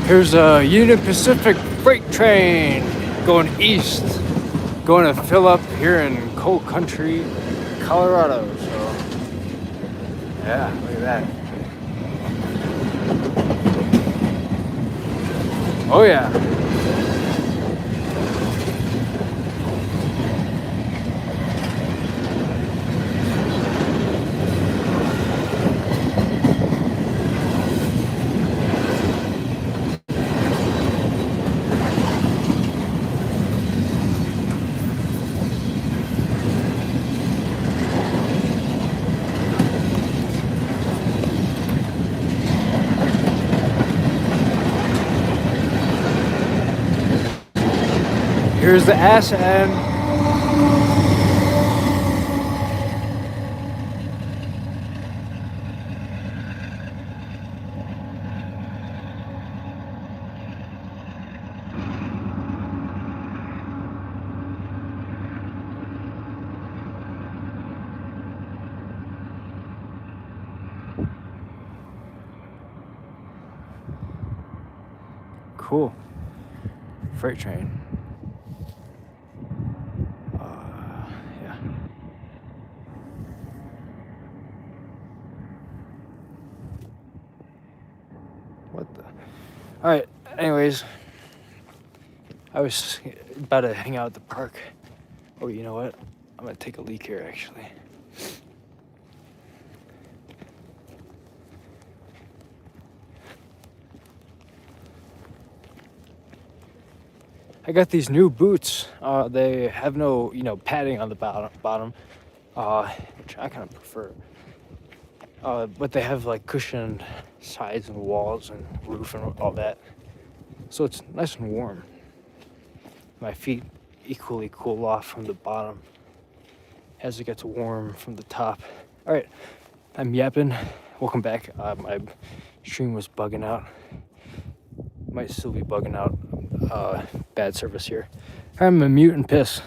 Here's a Union Pacific freight train going east, going to fill up here in coal country, Colorado. So, yeah, look at that. Oh, yeah. Here's the ass end. Cool. Freight train. Yeah. What the? Alright, anyways. I was about to hang out at the park. Oh, you know what? I'm gonna take a leak here, actually. I got these new boots. They have no, padding on the bottom, which I kind of prefer. But they have like cushioned sides and walls and roof and all that, so it's nice and warm. My feet equally cool off from the bottom as it gets warm from the top. All right, I'm yapping. Welcome back. My stream was bugging out. Might still be bugging out. Bad service here. I'm a mute and piss.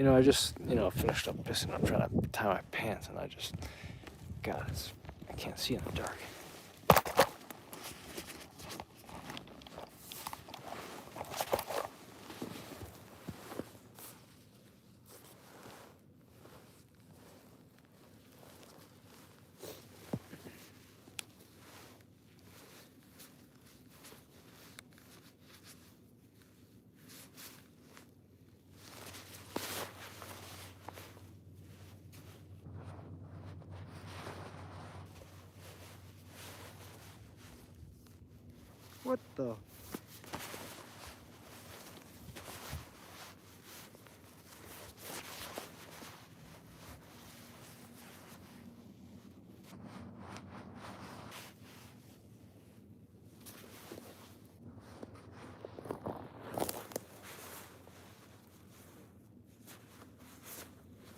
I just, finished up pissing. I'm trying to tie my pants, and God, I can't see in the dark. What the?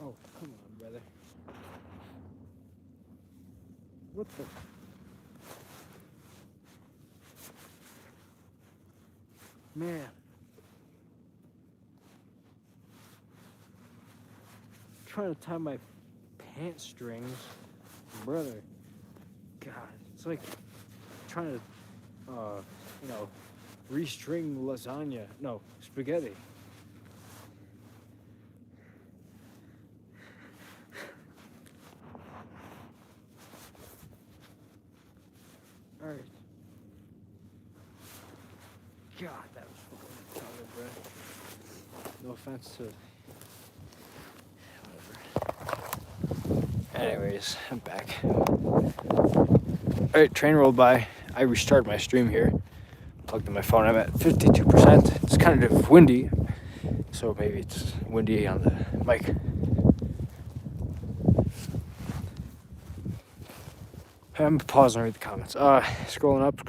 Oh, come on. What the? Man. Trying to tie my pants strings. Brother. God. It's like trying to, restring lasagna. No, spaghetti. Alright. God, that was fucking retarded, bro. No offense to... whatever. Anyways, I'm back. Alright, train rolled by. I restarted my stream here. Plugged in my phone. I'm at 52%. It's kind of windy, so maybe it's windy on the mic. I'm pausing to read the comments. Scrolling up.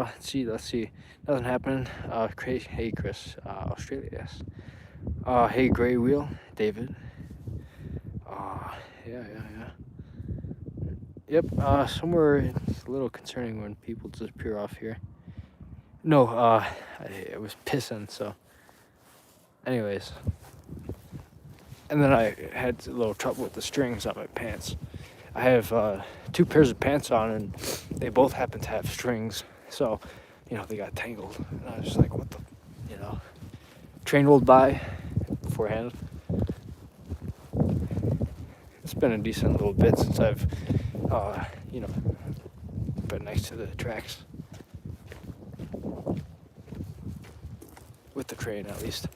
Let's see. Nothing happening. Hey, Chris. Australia, yes. Hey, Gray Wheel, David. Yeah. Yep, somewhere it's a little concerning when people disappear off here. No, I was pissing, so. Anyways. And then I had a little trouble with the strings on my pants. I have 2 pairs of pants on, and they both happen to have strings. So, they got tangled. And I was just like, what the, Train rolled by beforehand. It's been a decent little bit since I've, been next to the tracks. With the train, at least.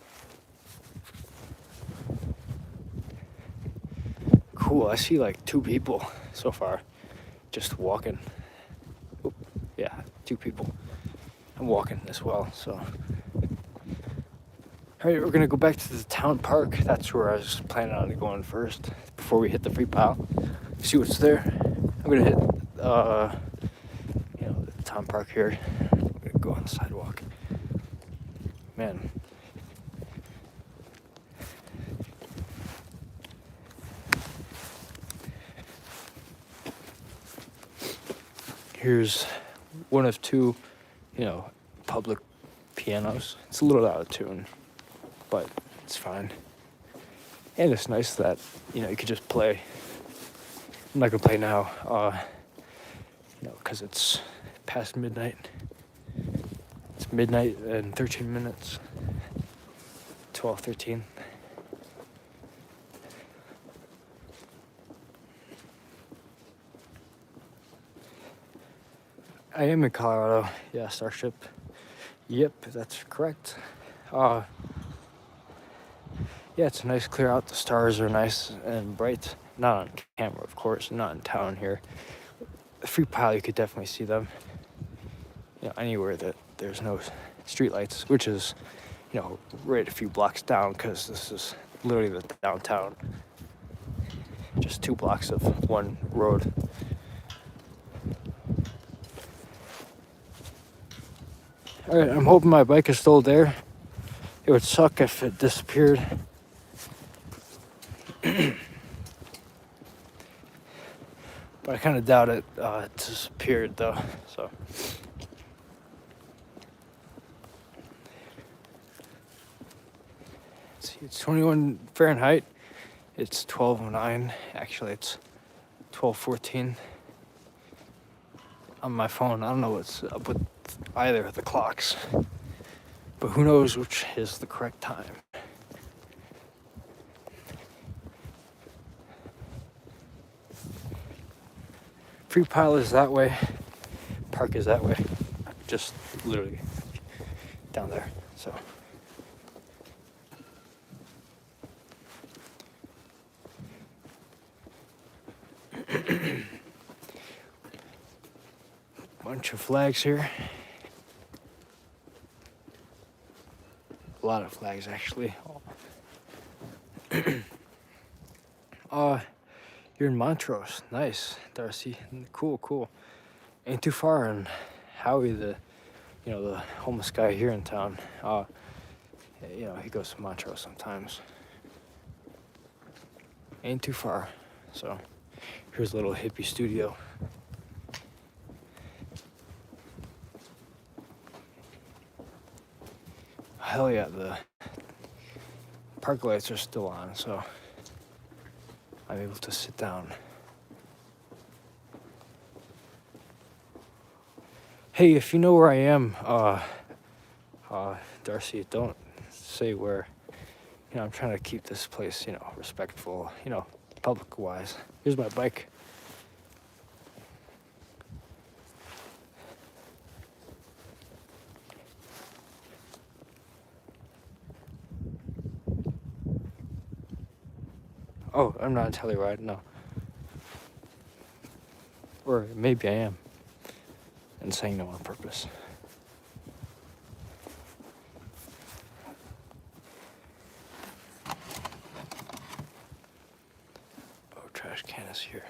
Cool, I see like 2 people so far just walking. Oop, yeah, 2 people. I'm walking as well, so. Alright, we're gonna go back to the town park. That's where I was planning on going first before we hit the free pile. See what's there. I'm gonna hit, the town park here. I'm gonna go on the sidewalk. Man. Here's one of 2, public pianos. It's a little out of tune, but it's fine. And it's nice that, you could just play. I'm not gonna play now, because it's past midnight. It's midnight and 13 minutes. 12:13. I am in Colorado. Yeah, Starship. Yep, that's correct. Yeah, it's nice, clear out. The stars are nice and bright. Not on camera, of course. Not in town here. The free pile, you could definitely see them. Anywhere that there's no streetlights, which is, right a few blocks down, because this is literally the downtown. Just 2 blocks of one road. Alright, I'm hoping my bike is still there. It would suck if it disappeared. But I kind of doubt it disappeared though, so. Let's see, it's 21 Fahrenheit. It's 12:09. Actually, it's 12:14. On my phone, I don't know what's up with either of the clocks, but who knows which is the correct time. Free pile is that way, park is that way, just literally down there, so. Bunch of flags here. A lot of flags, actually. You're in Montrose. Nice, Darcy. Cool. Ain't too far. And Howie, the homeless guy here in town, he goes to Montrose sometimes. Ain't too far. So here's a little hippie studio. hell yeah, the park lights are still on, so I'm able to sit down. Hey, if you know where I am, Darcy, don't say where. I'm trying to keep this place, respectful, public-wise. Here's my bike. Oh, I'm not entirely right, no. Or maybe I am. And saying no on purpose. Oh, trash can is here.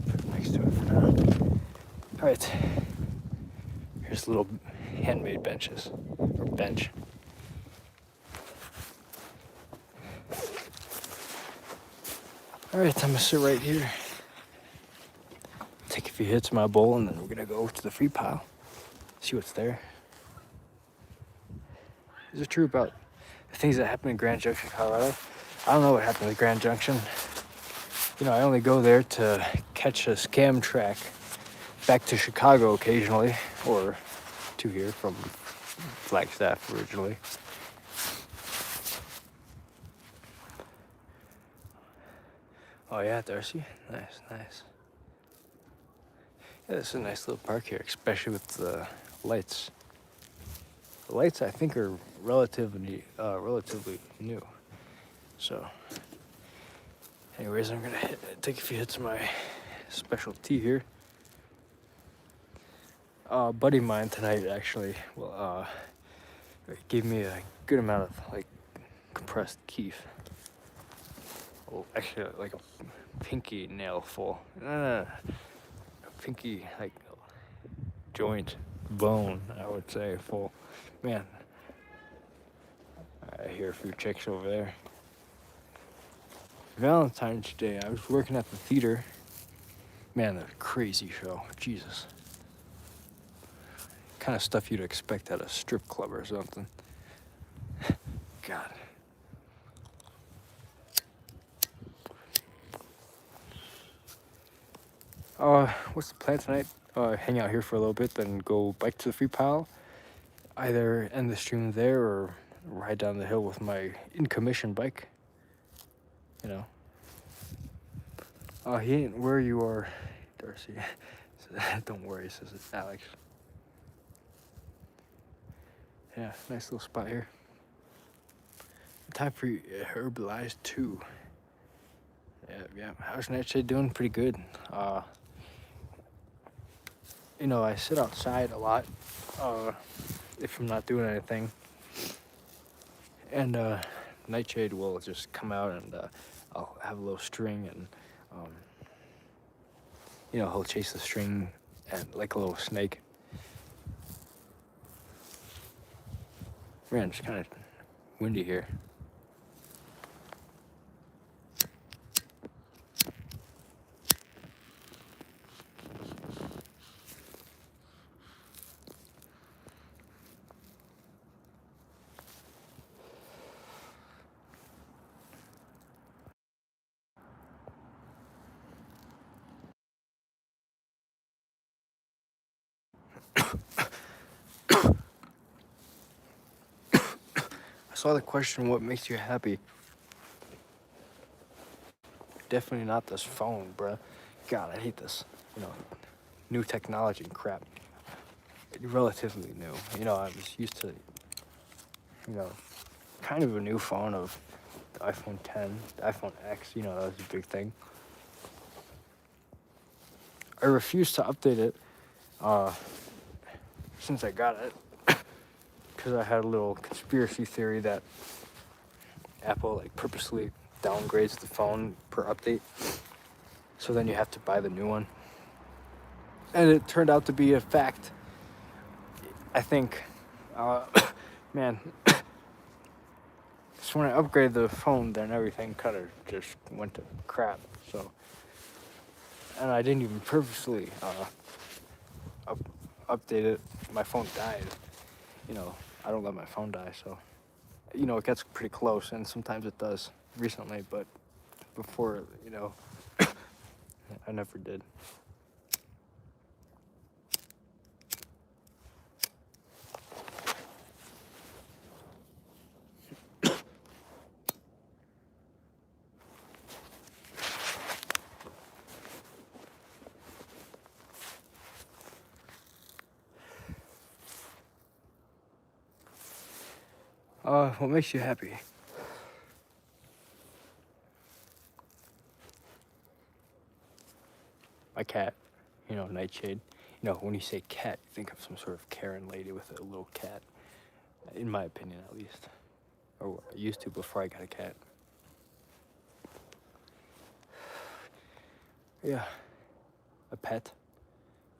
Put it next to it for now. Alright. Here's little handmade benches. Or bench. Alright, I'm gonna sit right here. Take a few hits of my bowl, and then we're gonna go to the free pile. See what's there. Is it true about the things that happen in Grand Junction, Colorado? I don't know what happened with Grand Junction. I only go there to catch a scam track back to Chicago occasionally, or to here from Flagstaff originally. Oh yeah, Darcy? Nice. Yeah, this is a nice little park here, especially with the lights. The lights, I think, are relatively new. So, anyways, I'm gonna take a few hits of my special tea here. A buddy of mine tonight actually, gave me a good amount of compressed keef. Well, actually, like a pinky nail full. A pinky joint bone, I would say, full. Man, I hear a few chicks over there. Valentine's Day, I was working at the theater. Man, that crazy show. Jesus. Kind of stuff you'd expect at a strip club or something. God. What's the plan tonight? Hang out here for a little bit, then go bike to the free pile. Either end the stream there or ride down the hill with my in-commission bike. He ain't where you are, Darcy. Don't worry, says Alex. Yeah, nice little spot here. Time for Herbalized 2. Yeah. How's Nightshade doing? Pretty good. I sit outside a lot if I'm not doing anything. And Nightshade will just come out and I'll have a little string and, he'll chase the string and like a little snake. Man, it's kind of windy here. I saw the question, what makes you happy? Definitely not this phone, bruh. God, I hate this. New technology and crap. Relatively new. I was used to, kind of a new phone of the iPhone 10, the iPhone X, that was a big thing. I refused to update it since I got it because I had a little conspiracy theory that Apple purposely downgrades the phone per update, so then you have to buy the new one. And it turned out to be a fact. I think, man, so when I upgraded the phone, then everything kind of just went to crap. So, and I didn't even purposely update it. my phone died, you know, I don't let my phone die, so, you know, it gets pretty close, and sometimes it does recently, but before, you know, I never did. What makes you happy? My cat, you know, Nightshade. You know, when you say cat, you think of some sort of Karen lady with a little cat, in my opinion, at least. Or I used to before I got a cat. Yeah, a pet,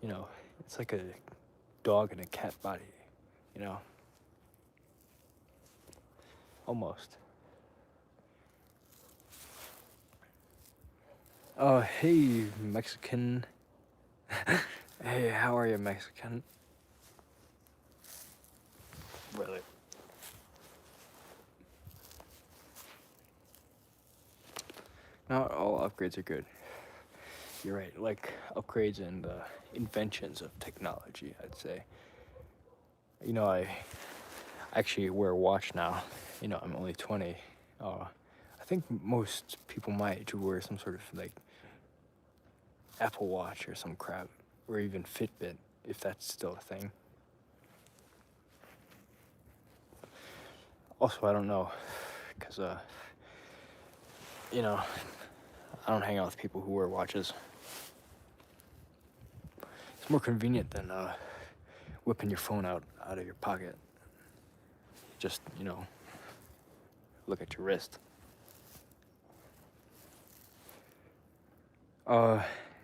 you know, it's like a dog in a cat body, you know, almost. Hey, Mexican. Hey, how are you, Mexican? Really? Not all upgrades are good. You're right, like upgrades and inventions of technology, I'd say. You know, I actually wear a watch now. You know, I'm only 20. I think most people my age would wear some sort of like Apple Watch or some crap, or even Fitbit, if that's still a thing. Also, I don't know, because, you know, I don't hang out with people who wear watches. It's more convenient than whipping your phone out of your pocket. Just, you know, look at your wrist.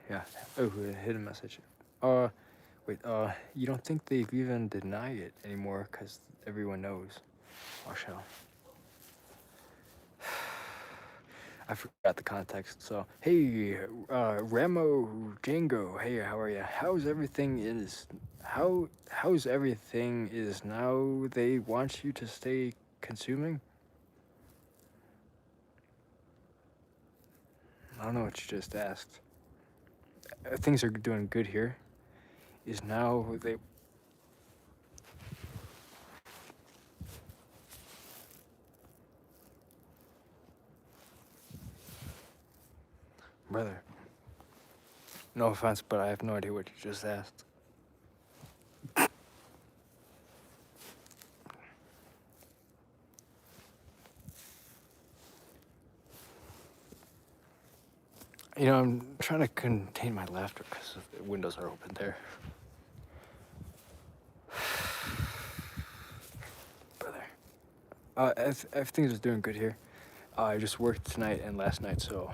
Yeah. Oh, hidden message. Wait, you don't think they've even denied it anymore because everyone knows. Watch out. I forgot the context, so. Hey, Ramo Django, hey, how are ya? How's everything is now they want you to stay consuming? I don't know what you just asked. Things are doing good here. Is now they... Brother, no offense, but I have no idea what you just asked. You know, I'm trying to contain my laughter because the windows are open there. Brother. Everything is doing good here. I just worked tonight and last night, so,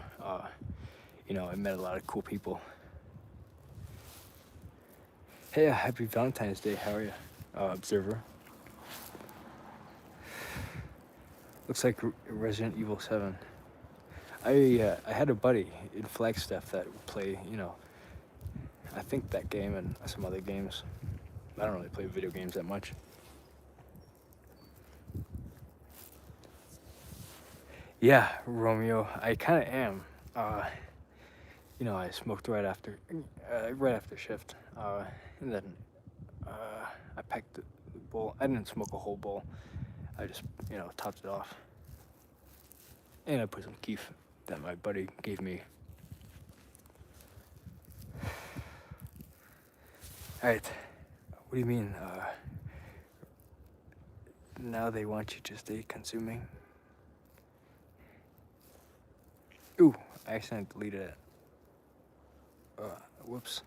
you know, I met a lot of cool people. Hey, happy Valentine's Day. How are you, Observer? Looks like Resident Evil 7. I had a buddy in Flagstaff that would play, you know, I think that game and some other games. I don't really play video games that much. Yeah, Romeo, I kind of am. You know, I smoked right after shift, and then I packed the bowl. I didn't smoke a whole bowl. I just, you know, topped it off, and I put some keef that my buddy gave me. All right, what do you mean? Now they want you to stay consuming? Ooh, I accidentally deleted it. Whoops.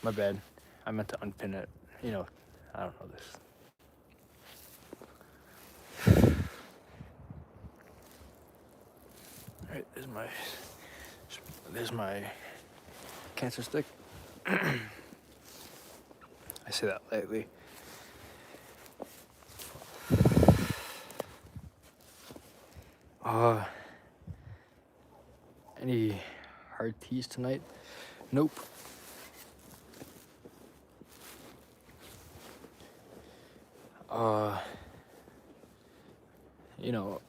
My bad. I meant to unpin it. You know, I don't know this. Alright, there's my cancer stick. I say that lightly. Any hard teas tonight? Nope. Uh, you know,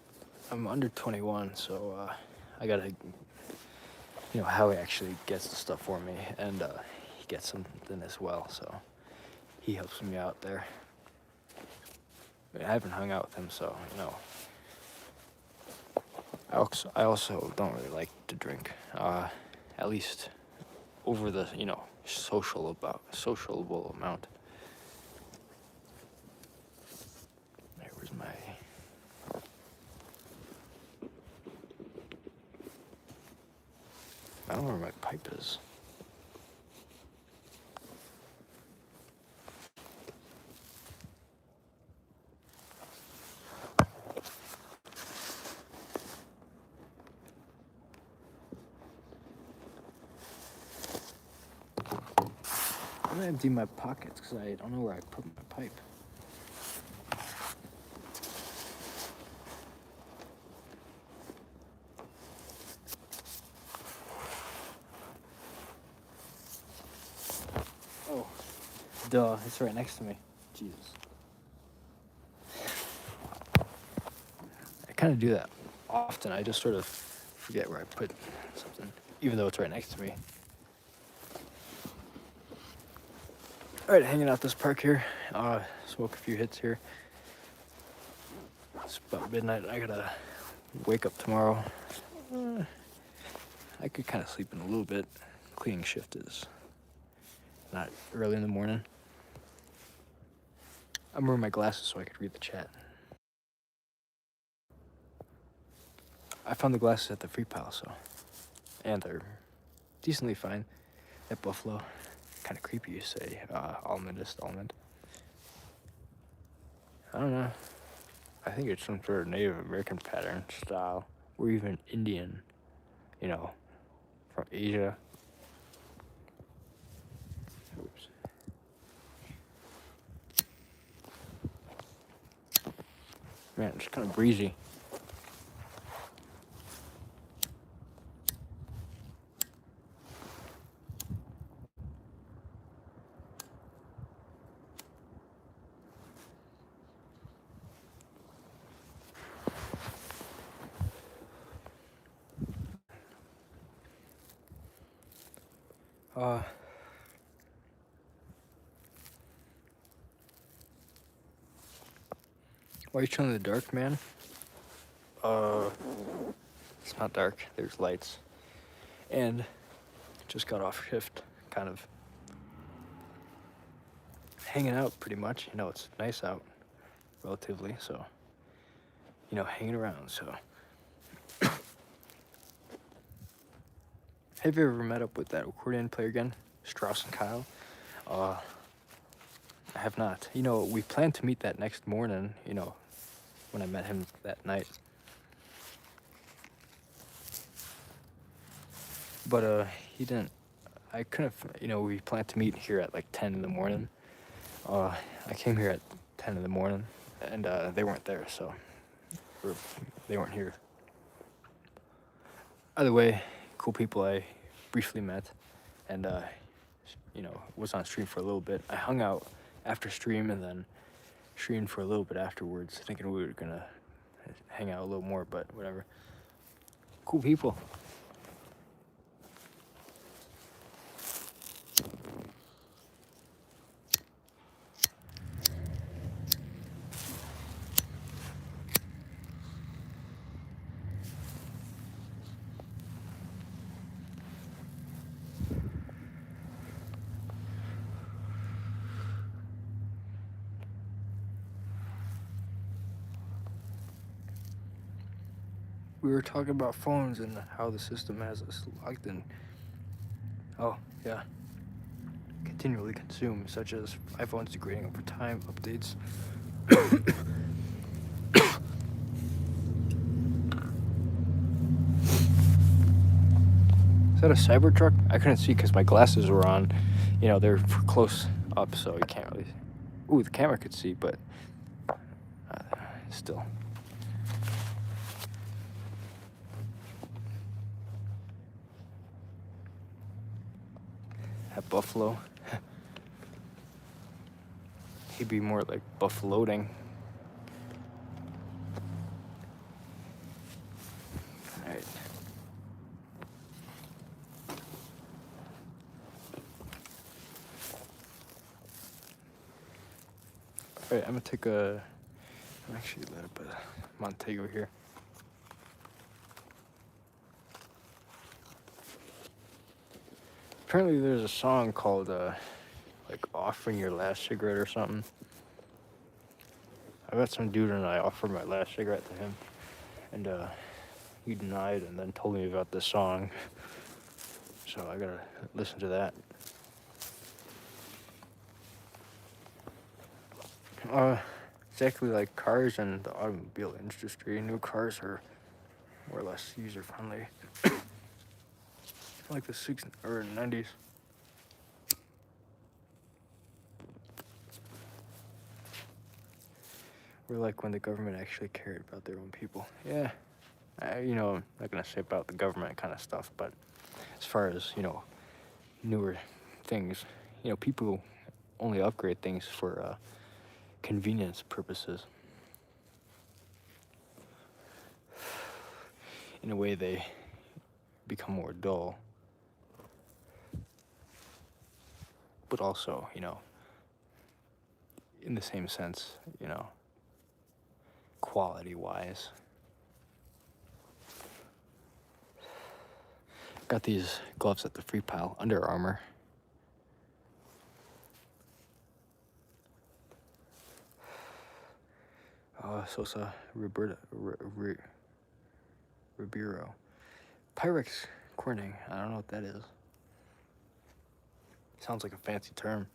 I'm under 21, so I gotta, Howie actually gets the stuff for me, and he gets something as well, so he helps me out there. I haven't hung out with him, so, I also don't really like to drink, at least over the, sociable amount. There was my... I don't know where my pipe is. I'm gonna empty my pockets because I don't know where I put my pipe. Oh, duh, it's right next to me. Jesus. I kind of do that often. I just sort of forget where I put something, even though it's right next to me. All right, hanging out this park here. Smoke a few hits here. It's about midnight. I gotta wake up tomorrow. I could kind of sleep in a little bit. Cleaning shift is not early in the morning. I'm wearing my glasses so I could read the chat. I found the glasses at the Free Pal, and they're decently fine at Buffalo. Kind of creepy, you say, almondist almond. I don't know. I think it's some sort of Native American pattern style, or even Indian, from Asia. Oops. Man, it's kind of breezy. Why are you chilling in the dark, man? It's not dark. There's lights. And just got off shift, kind of hanging out pretty much. It's nice out, relatively, so, hanging around, so. Have you ever met up with that accordion player again, Strauss and Kyle? I have not. We planned to meet that next morning, when I met him that night. But, he didn't. I couldn't, we planned to meet here at like 10 in the morning. I came here at 10 in the morning, and they weren't there, so. Or they weren't here. Either way, cool people I briefly met, and, was on stream for a little bit. I hung out after stream and then streamed for a little bit afterwards, thinking we were gonna hang out a little more, but whatever. Cool people. We were talking about phones and how the system has us logged in. Oh, yeah. Continually consumed, such as iPhones degrading over time, updates. Is that a Cybertruck? I couldn't see because my glasses were on. They're close up, so you can't really. Ooh, the camera could see, but still. At Buffalo. He'd be more like buffaloing. Alright. Alright, I'm gonna take a... I'm actually lit up a Montego here. Apparently there's a song called, like, Offering Your Last Cigarette or something. I got some dude and I offered my last cigarette to him. And, he denied and then told me about this song. So I gotta listen to that. Exactly like cars and the automobile industry. New cars are more or less user-friendly. Like the 60s or 90s. We're like when the government actually cared about their own people. Yeah, I'm not gonna say about the government kind of stuff, but as far as, newer things, people only upgrade things for convenience purposes. In a way, they become more dull. But also, in the same sense, quality-wise. Got these gloves at the Free Pile, Under Armour. Sosa Ribeiro. Pyrex Corning, I don't know what that is. Sounds like a fancy term.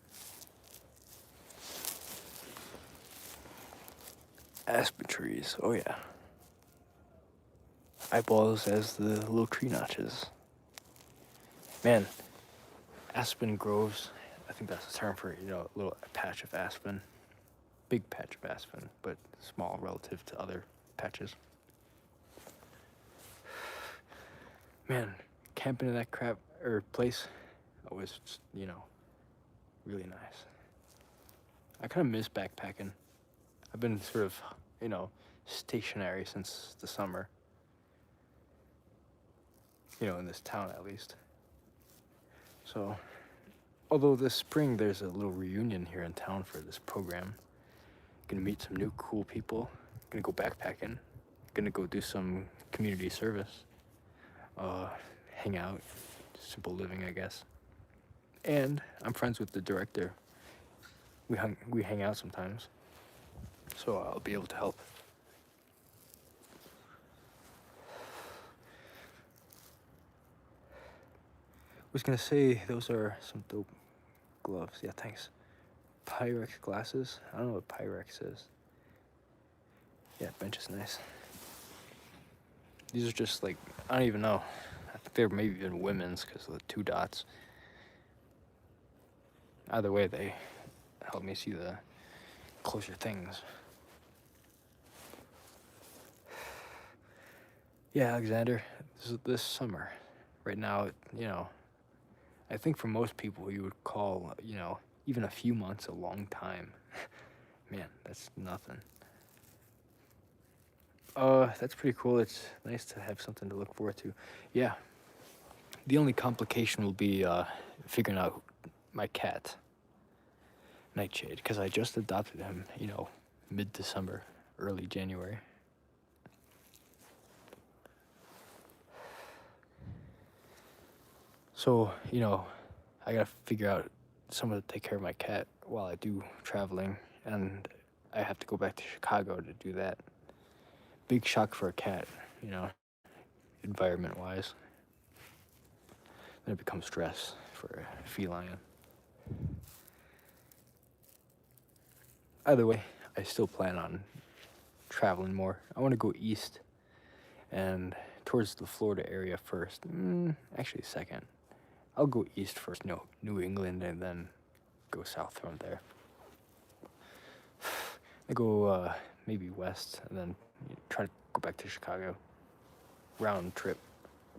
Aspen trees, oh yeah. Eyeballs as the little tree notches. Man, aspen groves, I think that's the term for, a little patch of aspen. Big patch of aspen, but small relative to other patches. Man, camping in that place was, really nice. I kind of miss backpacking. I've been sort of, stationary since the summer. In this town at least. So, although this spring there's a little reunion here in town for this program. Gonna meet some new cool people. Gonna go backpacking. Gonna go do some community service. Hang out. Simple living, I guess. And I'm friends with the director. We hang out sometimes. So I'll be able to help. I was gonna say those are some dope gloves. Yeah, thanks. Pyrex glasses. I don't know what Pyrex is. Yeah, bench is nice. These are just like, I don't even know. I think they're maybe even women's because of the 2 dots. Either way, they help me see the closer things. Yeah, Alexander, this summer. Right now, I think for most people you would call, even a few months a long time. Man, that's nothing. That's pretty cool. It's nice to have something to look forward to. Yeah. The only complication will be figuring out my cat, Nightshade, because I just adopted him, mid-December, early January. So, I gotta figure out someone to take care of my cat while I do traveling, and I have to go back to Chicago to do that. Big shock for a cat, environment-wise. Then it becomes stress for a feline. Either way, I still plan on traveling more. I want to go east and towards the Florida area first. Actually, second. I'll go east first, New England, and then go south from there. I go maybe west, and then try to go back to Chicago. Round trip.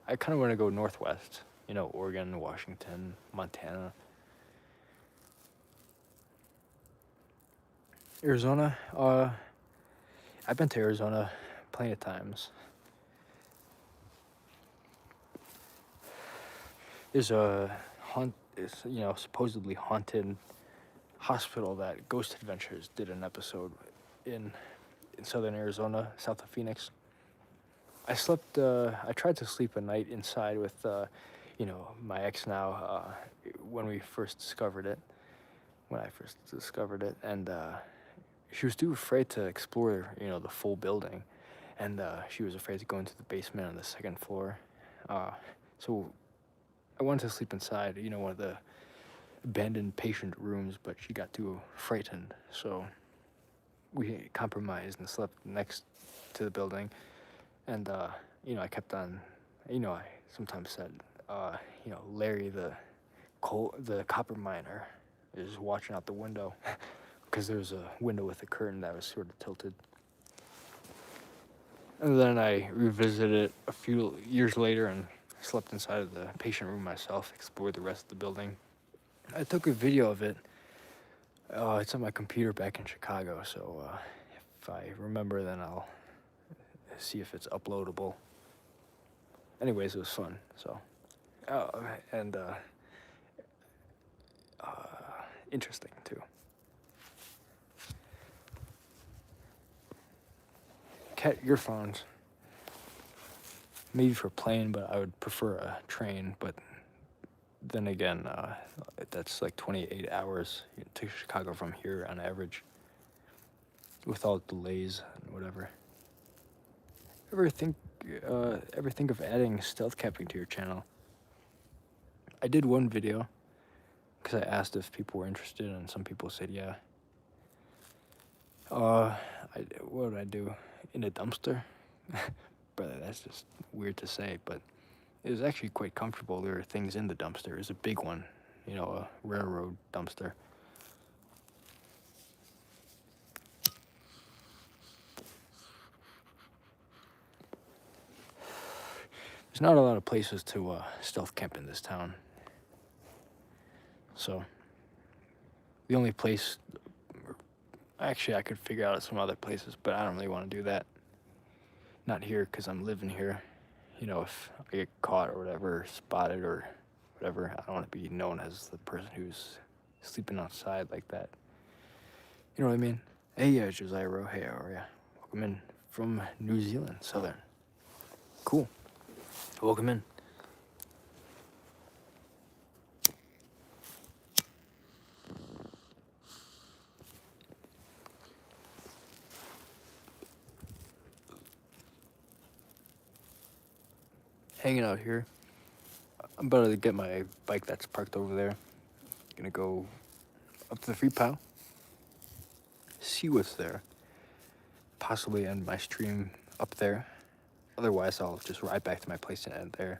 I kind of want to go northwest, Oregon, Washington, Montana. Arizona. I've been to Arizona plenty of times. There's supposedly haunted hospital that Ghost Adventures did an episode in southern Arizona, south of Phoenix. I tried to sleep a night inside with, my ex now, when we first discovered it, when I first discovered it, and she was too afraid to explore, the full building, and she was afraid to go into the basement on the second floor. So I wanted to sleep inside, one of the abandoned patient rooms, but she got too frightened, so we compromised and slept next to the building. And I kept on, I sometimes said, Larry the copper miner is watching out the window because there's a window with a curtain that was sort of tilted. And then I revisited it a few years later and slept inside of the patient room myself, explored the rest of the building. I took a video of it. It's on my computer back in Chicago, so if I remember, then I'll see if it's uploadable. Anyways, it was fun, so. And interesting, too. Cat earphones. Maybe for plane, but I would prefer a train, but then again, that's like 28 hours to Chicago from here on average, with all the delays and whatever. Ever think of adding stealth camping to your channel? I did one video because I asked if people were interested, and some people said yeah. What would I do? In a dumpster? Brother, that's just weird to say, but it was actually quite comfortable. There were things in the dumpster. It was a big one, a railroad dumpster. There's not a lot of places to stealth camp in this town. So, the only place... Actually, I could figure out some other places, but I don't really want to do that. Not here, because I'm living here. If I get caught or whatever, spotted or whatever, I don't want to be known as the person who's sleeping outside like that. You know what I mean? Hey, Josiah Rowe. Hey, how are ya? Welcome in from New Zealand, Southern. Cool. Welcome in. Hanging out here. I'm about to get my bike that's parked over there. Gonna go up to the free pile. See what's there. Possibly end my stream up there. Otherwise, I'll just ride back to my place and end there.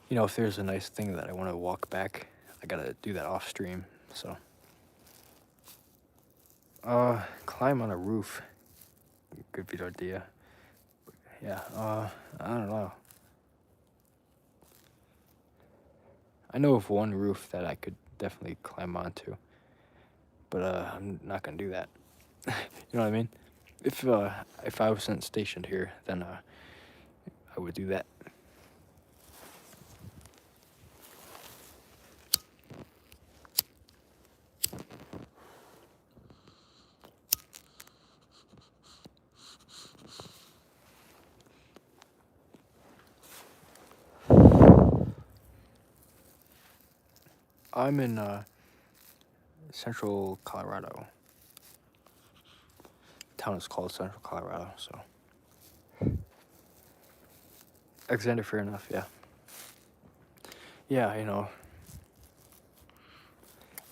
If there's a nice thing that I want to walk back, I gotta do that off stream, so. Climb on a roof. Good video idea. Yeah, I don't know. I know of one roof that I could definitely climb onto, but I'm not gonna do that. You know what I mean? If I wasn't stationed here, then I would do that. I'm in central Colorado. The town is called Central Colorado, so. Alexander, fair enough, yeah. Yeah, I don't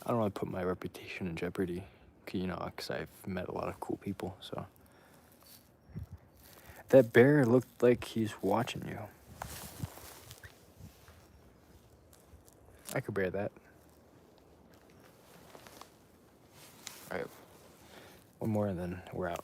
want to put my reputation in jeopardy, because I've met a lot of cool people, so. That bear looked like he's watching you. I could bear that. Alright. One more and then we're out.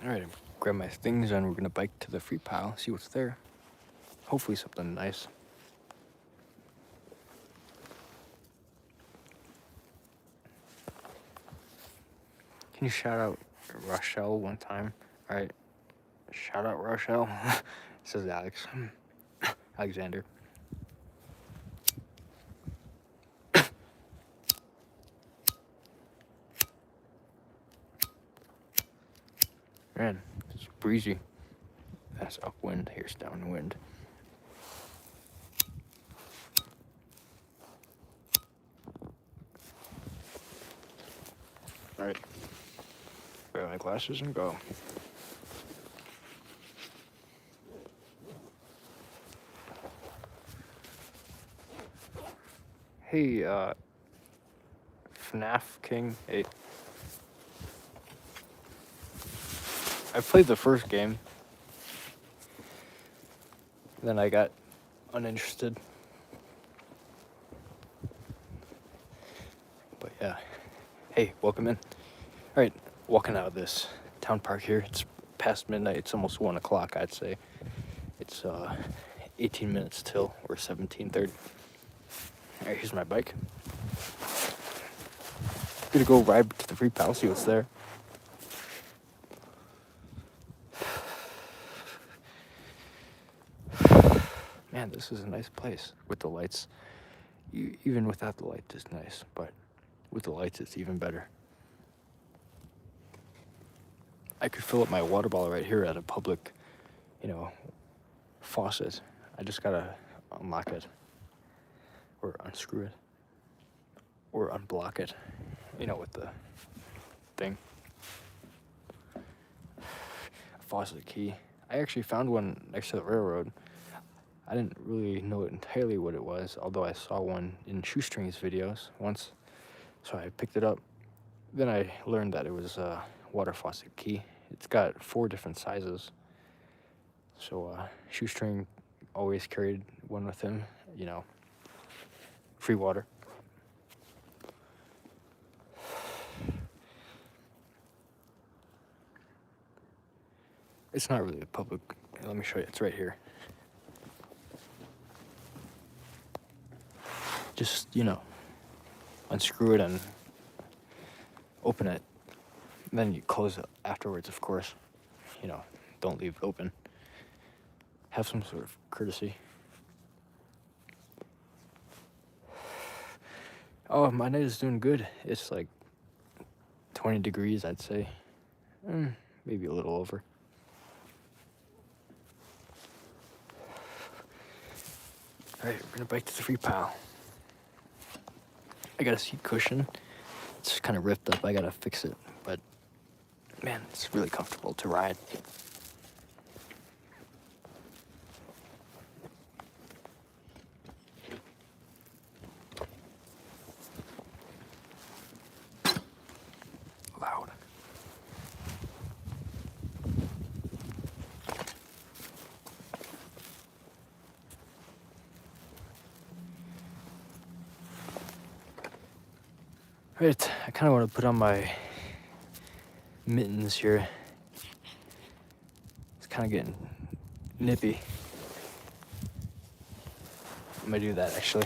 Alright, grab my things and we're gonna bike to the free pile, see what's there. Hopefully something nice. Can you shout out Rochelle one time? Alright, shout out Rochelle. Says Alex. Alexander. Man, it's breezy. That's upwind, here's downwind. Alright, grab my glasses and go. Hey, FNAF King. Hey. I played the first game. Then I got uninterested. But yeah. Hey, welcome in. Alright, walking out of this town park here. It's past midnight. It's almost 1 o'clock, I'd say. It's 18 minutes till, or 17:30. Alright, here's my bike. Gonna go ride to the free pal, see what's there. Man, this is a nice place with the lights. Even without the lights, it's nice, but with the lights, it's even better. I could fill up my water bottle right here at a public, faucet. I just gotta unlock it, or unscrew it, or unblock it, with the thing. A faucet key. I actually found one next to the railroad. I didn't really know entirely what it was, although I saw one in Shoestrings videos once, so I picked it up. Then I learned that it was a water faucet key. It's got 4 different sizes, so Shoestring always carried one with him, free water. It's not really a public, let me show you, it's right here. Just, unscrew it and open it. And then you close it afterwards, of course. Don't leave it open. Have some sort of courtesy. Oh, my night is doing good. It's like 20 degrees, I'd say. Maybe a little over. Alright, we're gonna bike to the free pile. I got a seat cushion. It's kind of ripped up. I gotta fix it. But, man, it's really comfortable to ride. Loud. Right, I kind of want to put on my mittens here. It's kind of getting nippy. I'm gonna do that actually.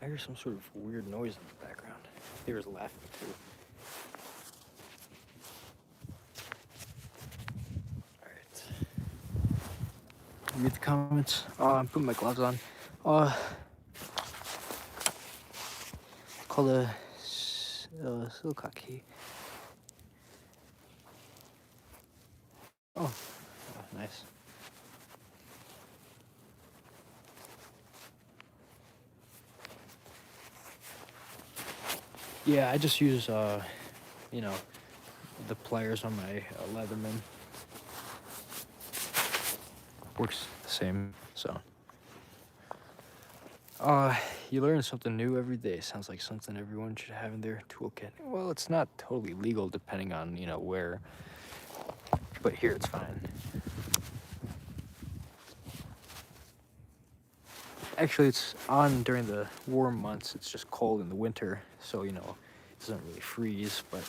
I hear some sort of weird noise in the background. They were laughing too. Alright. Read the comments. I'm putting my gloves on. Call called a silica key. Oh, nice. Yeah, I just use you know, the pliers on my Leatherman. Works the same. So, you learn something new every day. Sounds like something everyone should have in their toolkit. Well, it's not totally legal depending on where, but here it's fine. Actually, it's on during the warm months. It's just cold in the winter, so it doesn't really freeze. But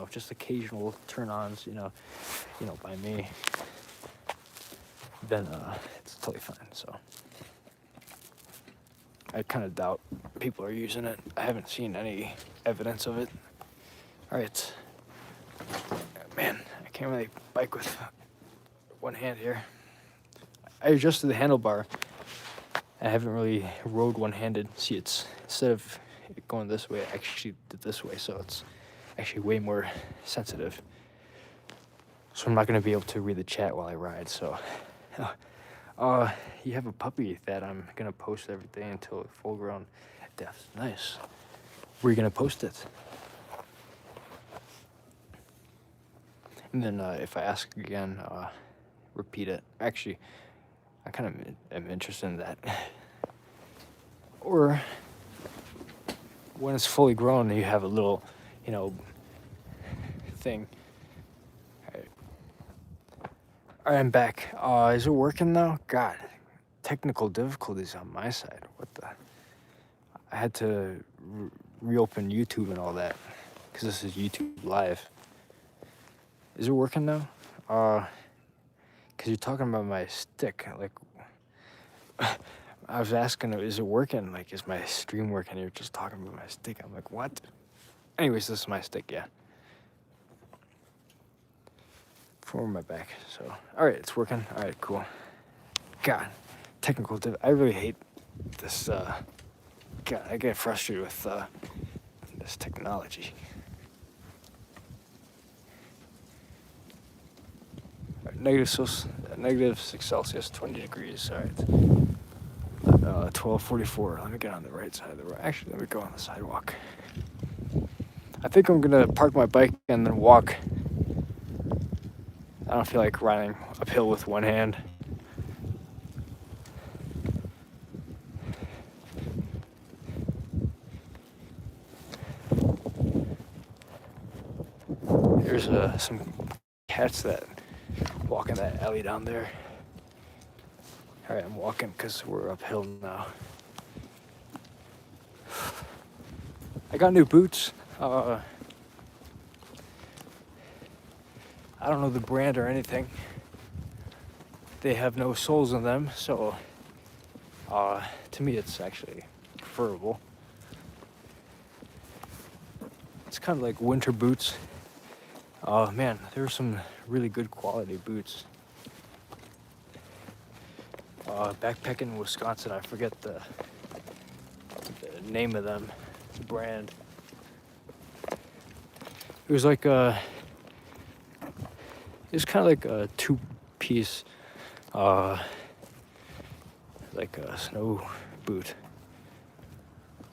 just occasional turn-ons, by me, then it's totally fine. So I kind of doubt people are using it. I haven't seen any evidence of it. All right, man, I can't really bike with one hand here. I adjusted the handlebar. I haven't really rode one-handed. See, it's instead of it going this way, I actually did this way, so it's actually way more sensitive. So I'm not gonna be able to read the chat while I ride. So, you have a puppy that I'm gonna post every day until full-grown. That's nice. Where are you gonna post it? And then if I ask again, repeat it. Actually, I kind of am interested in that. Or when it's fully grown, you have a little, thing. All right, I'm back. Is it working now? God, technical difficulties on my side. What the? I had to reopen YouTube and all that because this is YouTube Live. Is it working now? Because you're talking about my stick. Like, I was asking, is it working? Like, is my stream working? You're just talking about my stick. I'm like, what? Anyways, this is my stick, yeah. For my back. So, all right, it's working. All right, cool. God, technical I really hate this. God, I get frustrated with this technology. All right, negative 6 Celsius, 20 degrees. All right. 12:44. Let me get on the right side of the road. Actually, let me go on the sidewalk. I think I'm gonna park my bike and then walk. I don't feel like riding uphill with one hand. There's some cats that walk in that alley down there. All right, I'm walking because we're uphill now. I got new boots. I don't know the brand or anything. They have no soles in them, so to me it's actually preferable. It's kind of like winter boots. Man, there's some really good quality boots. Backpacking in Wisconsin, I forget the name of them, the brand. It was like it's kind of like a two-piece, like a snow boot.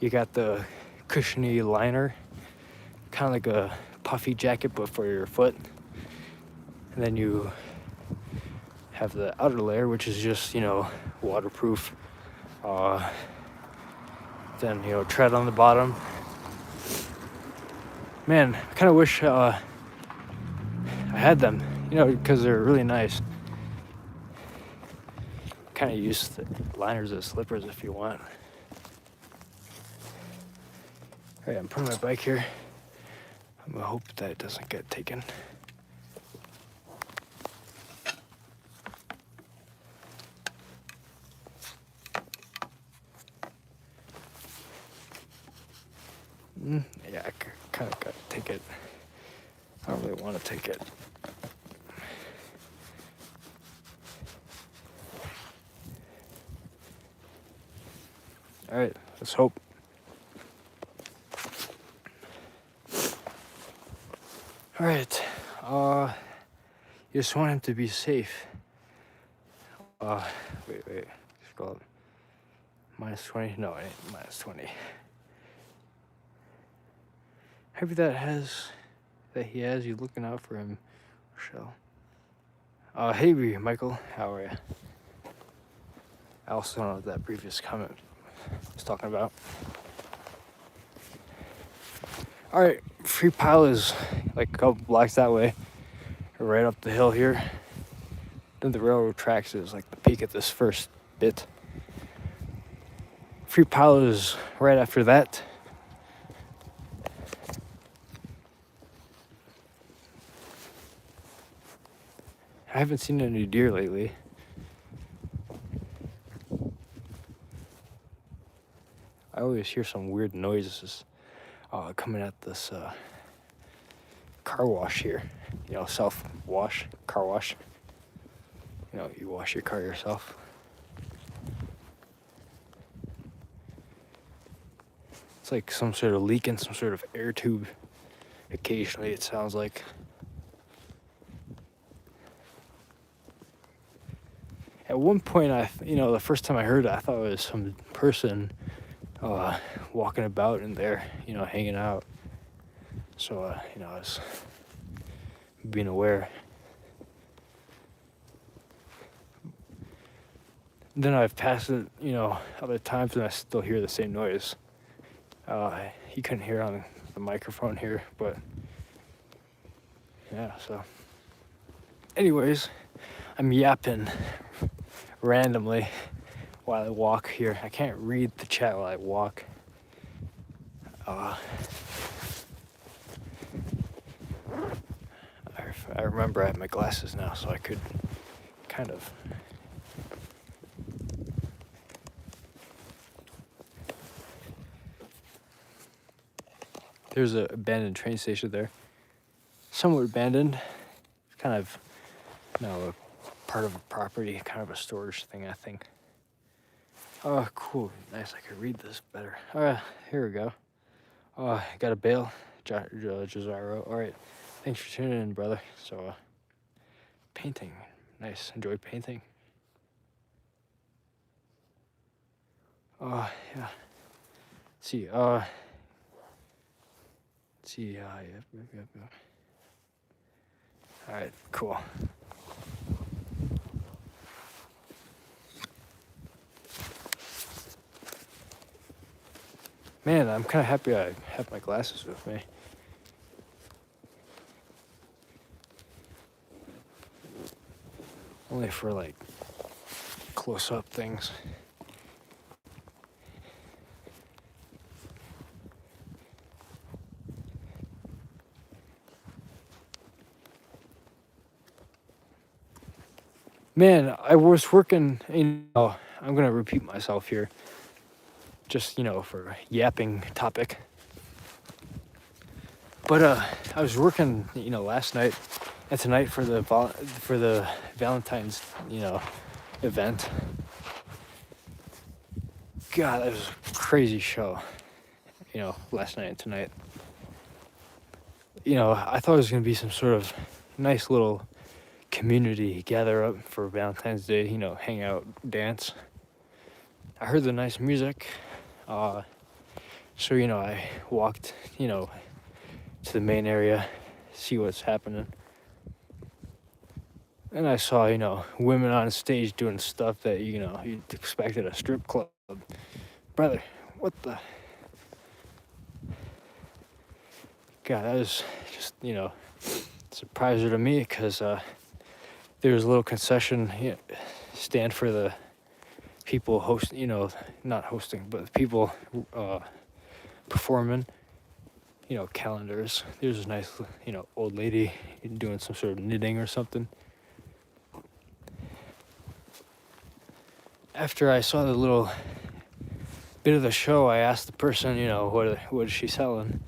You got the cushiony liner, kind of like a puffy jacket, but for your foot. And then you have the outer layer, which is just, waterproof. Then, tread on the bottom. Man, I kind of wish I had them, because they're really nice. Kind of use the liners as slippers if you want. All right, I'm putting my bike here. I'm gonna hope that it doesn't get taken. Yeah, I kind of got to take it. I don't really want to take it. All right, let's hope. All right. You just want him to be safe. Wait. Scroll up. -20? No, it ain't -20. Maybe that he has you looking out for him, Michelle. Hey, Michael. How are you? I also don't know what that previous comment was talking about. All right, Free Pile is like a couple blocks that way, right up the hill here. Then the railroad tracks is like the peak at this first bit. Free Pile is right after that. I haven't seen any deer lately. I always hear some weird noises coming at this car wash here. You know, self-wash, car wash. You know, you wash your car yourself. It's like some sort of leak in some sort of air tube. Occasionally, it sounds like. At one point, the first time I heard it, I thought it was some person walking about in there, hanging out. So, I was being aware. Then I've passed it, other times, and I still hear the same noise. You couldn't hear on the microphone here, but yeah, so. Anyways, I'm yapping randomly while I walk here. I can't read the chat while I walk. I remember I have my glasses now, so I could kind of. There's an abandoned train station there. Somewhat abandoned. It's kind of, a part of a property, kind of a storage thing, I think. Oh, cool. Nice, I could read this better. Here we go. I got a bail. Jazaro. All right. Thanks for tuning in, brother. So, painting. Nice. Enjoyed painting. Yeah. Let's see. Yep. All right, cool. Man, I'm kind of happy I have my glasses with me. Only for like close-up things. Man, I was working, I'm going to repeat myself here, just, for a yapping topic. But I was working, last night and tonight for the Valentine's, event. God, that was a crazy show, last night and tonight. I thought it was going to be some sort of nice little community gather up for Valentine's Day, hang out, dance. I heard the nice music, so I walked, to the main area, see what's happening. And I saw, women on stage doing stuff that, you'd expect at a strip club. Brother, what the? God, that was just, surpriser to me, because there was a little concession stand for the people not hosting, but the people performing, calendars. There's a nice, old lady doing some sort of knitting or something. After I saw the little bit of the show, I asked the person, what is she selling?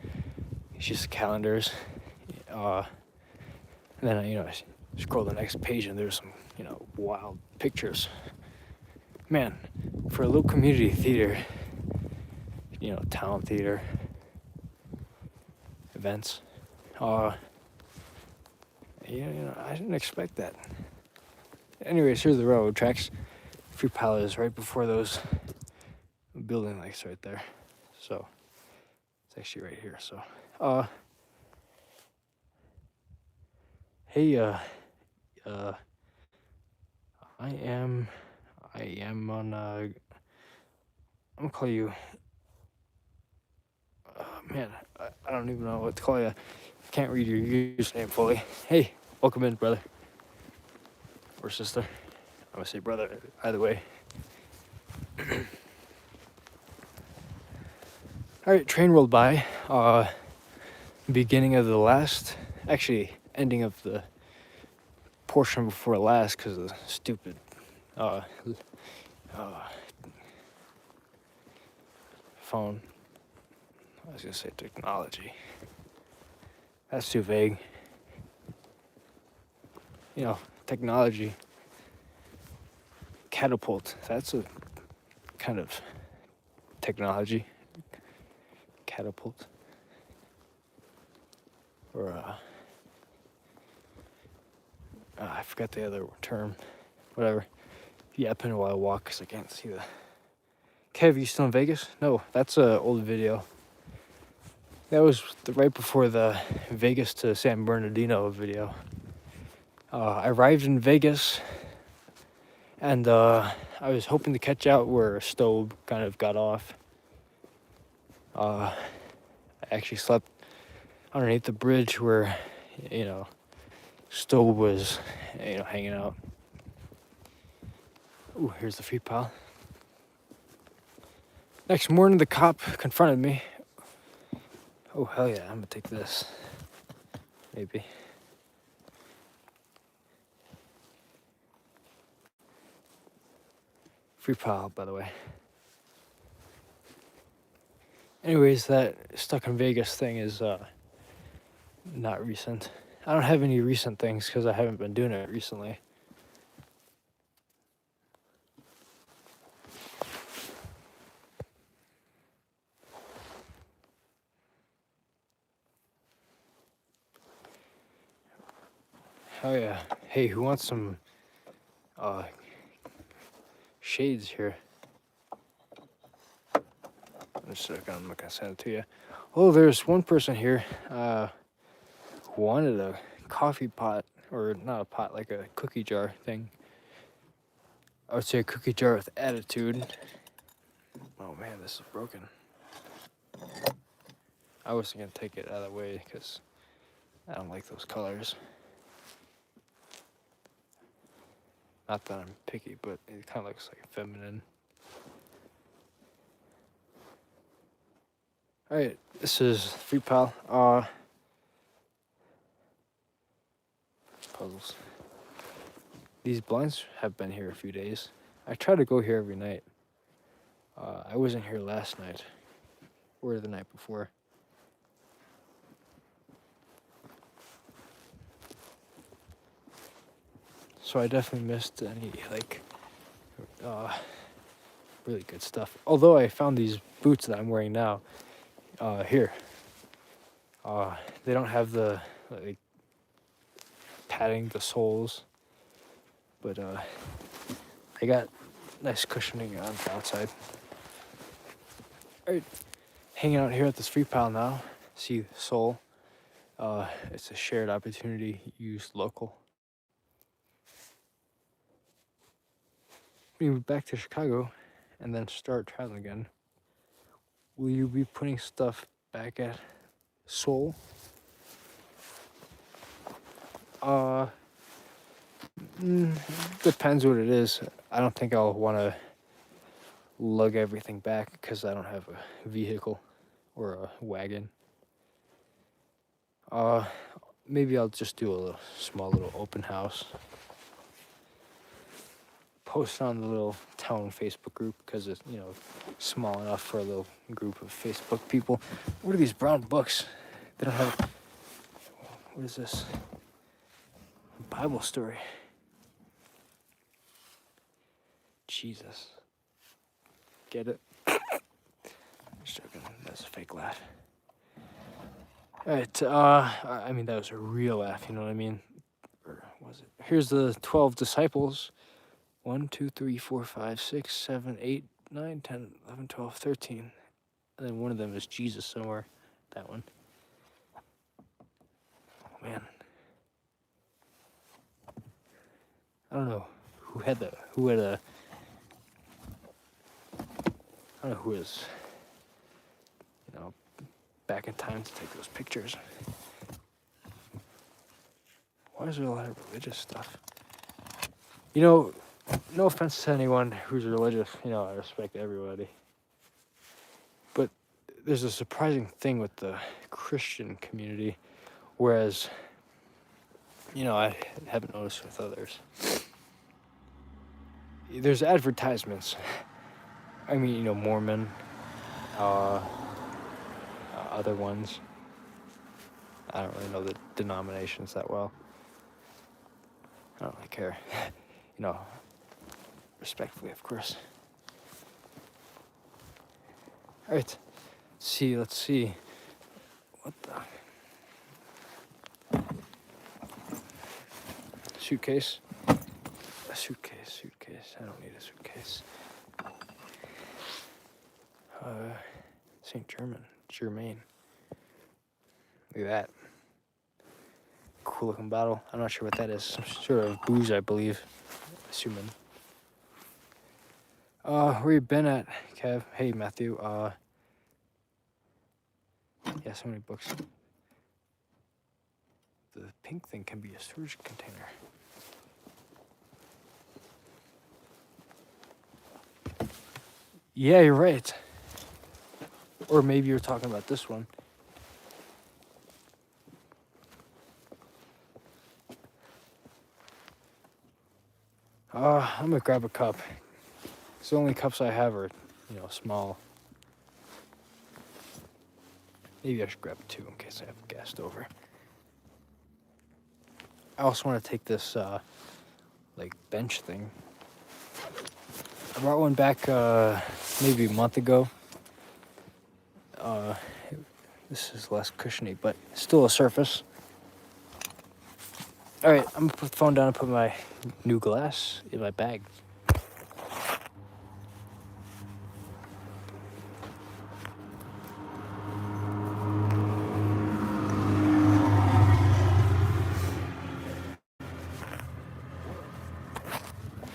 She's calendars. And then I scroll the next page and there's some, wild pictures. Man, for a little community theater, town theater events, I didn't expect that. Anyways, here's the railroad tracks. Free Pile is right before those building lights right there. So it's actually right here. So, hey, uh, I am on. I'm gonna call you. Man, I don't even know what to call you. Can't read your username fully. Hey, welcome in, brother or sister. I'm gonna say brother either way. All right, train rolled by. Beginning of the last, actually ending of the portion before last because of the stupid uh, phone. I was gonna say technology. That's too vague. Technology. Catapult. That's a kind of technology. Catapult. Or I forgot the other term. Whatever. Yapping while I walk because I can't see the. Kev, you still in Vegas? No, that's an old video. That was right before the Vegas to San Bernardino video. I arrived in Vegas, and I was hoping to catch out where Stowe kind of got off. I actually slept underneath the bridge where, Stowe was, hanging out. Ooh, here's the Free Pile. Next morning, the cop confronted me. Oh, hell yeah, I'm gonna take this. Maybe. Free Pile, by the way. Anyways, that stuck in Vegas thing is not recent. I don't have any recent things because I haven't been doing it recently. Oh yeah. Hey, who wants some shades here? I'm not gonna send it to you. Oh, there's one person here who wanted a coffee pot, or not a pot, like a cookie jar thing. I would say a cookie jar with attitude. Oh man, this is broken. I wasn't gonna take it out of the way because I don't like those colors. Not that I'm picky, but it kind of looks like feminine. Alright, this is Free Pal. Puzzles. These blinds have been here a few days. I try to go here every night. I wasn't here last night, or the night before. So I definitely missed any, really good stuff. Although I found these boots that I'm wearing now, here. They don't have the, padding, the soles, but, they got nice cushioning on the outside. Alright, hanging out here at this Free Pile now. See the sole. It's a shared opportunity used local. We move back to Chicago and then start traveling again. Will you be putting stuff back at Seoul? Depends what it is. I don't think I'll want to lug everything back because I don't have a vehicle or a wagon. Maybe I'll just do a small little open house. Post on the little town Facebook group because it's, small enough for a little group of Facebook people. What are these brown books? They don't have. What is this? Bible story. Jesus. Get it? Just joking. That's a fake laugh. Alright, that was a real laugh, you know what I mean? here's the 12 disciples. 1, 2, 3, 4, 5, 6, 7, 8, 9, 10, 11, 12, 13. And then one of them is Jesus somewhere. That one. Oh, man. I don't know who had I don't know who is, back in time to take those pictures. Why is there a lot of religious stuff? No offense to anyone who's religious, I respect everybody. But there's a surprising thing with the Christian community, whereas, I haven't noticed with others. There's advertisements. I mean, Mormon, other ones. I don't really know the denominations that well. I don't really care. Respectfully, of course. All right. Let's see. What the? Suitcase. A suitcase. I don't need a suitcase. St. Germain. Look at that. Cool looking bottle. I'm not sure what that is. Some sort of booze, I believe. Assuming. Where you been at, Kev? Hey, Matthew. Yeah, so many books. The pink thing can be a storage container. Yeah, you're right. Or maybe you're talking about this one. I'm gonna grab a cup. Because the only cups I have are, small. Maybe I should grab 2 in case I have gassed over. I also want to take this, bench thing. I brought one back, maybe a month ago. This is less cushiony, but still a surface. Alright, I'm gonna put the phone down and put my new glass in my bag.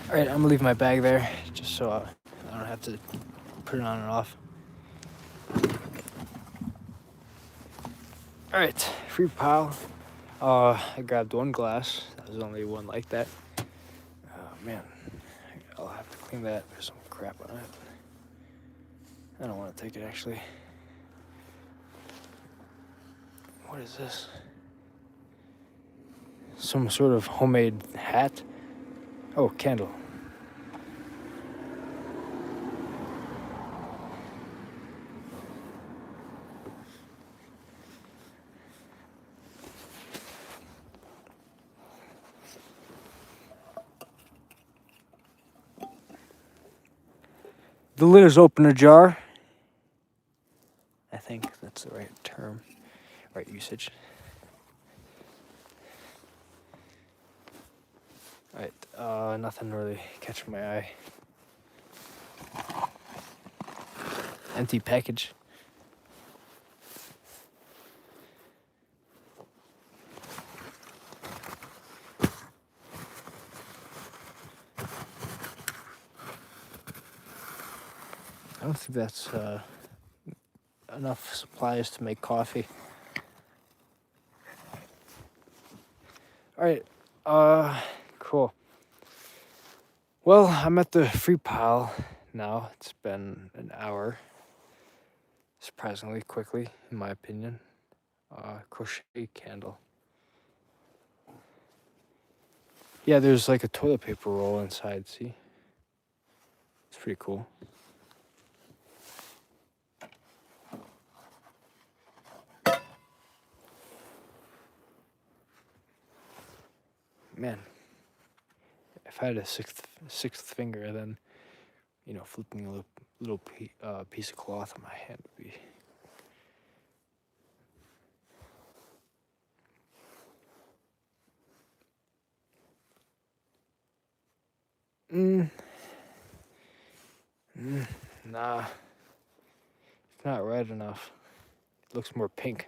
Alright, I'm gonna leave my bag there, just so I don't have to put it on and off. Alright, free pile. I grabbed 1 glass. There's only one like that. Oh, man. I'll have to clean that. There's some crap on it. I don't want to take it, actually. What is this? Some sort of homemade hat? Oh, candle. The lid is open ajar. I think that's the right term, right usage. Alright, nothing really catching my eye. Empty package. I don't think that's enough supplies to make coffee. Alright, cool. Well, I'm at the free pile now. It's been an hour. Surprisingly quickly, in my opinion. Crochet candle. Yeah, there's like a toilet paper roll inside, see? It's pretty cool. Man, if I had a sixth finger, then, flipping a little piece of cloth on my hand would be... Nah, it's not red enough. It looks more pink.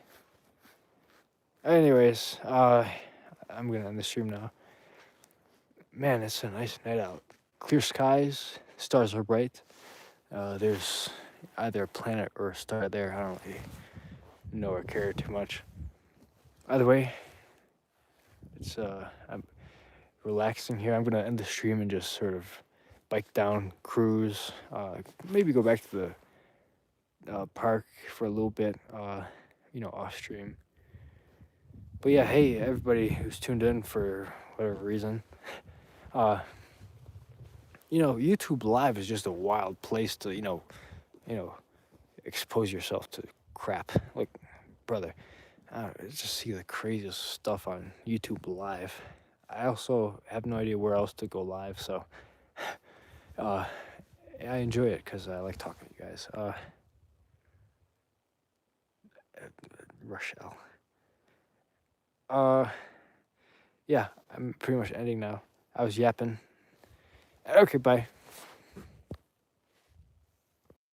Anyways, I'm gonna end the stream now. Man, it's a nice night out. Clear skies, stars are bright. There's either a planet or a star there. I don't really know or care too much. Either way, I'm relaxing here. I'm gonna end the stream and just sort of bike down, cruise, maybe go back to the park for a little bit, off stream. But yeah, hey everybody who's tuned in for whatever reason. YouTube Live is just a wild place to, expose yourself to crap. Like, brother, I just see the craziest stuff on YouTube Live. I also have no idea where else to go live, so I enjoy it because I like talking to you guys. Rochelle. Yeah, I'm pretty much ending now. I was yapping. Okay, bye.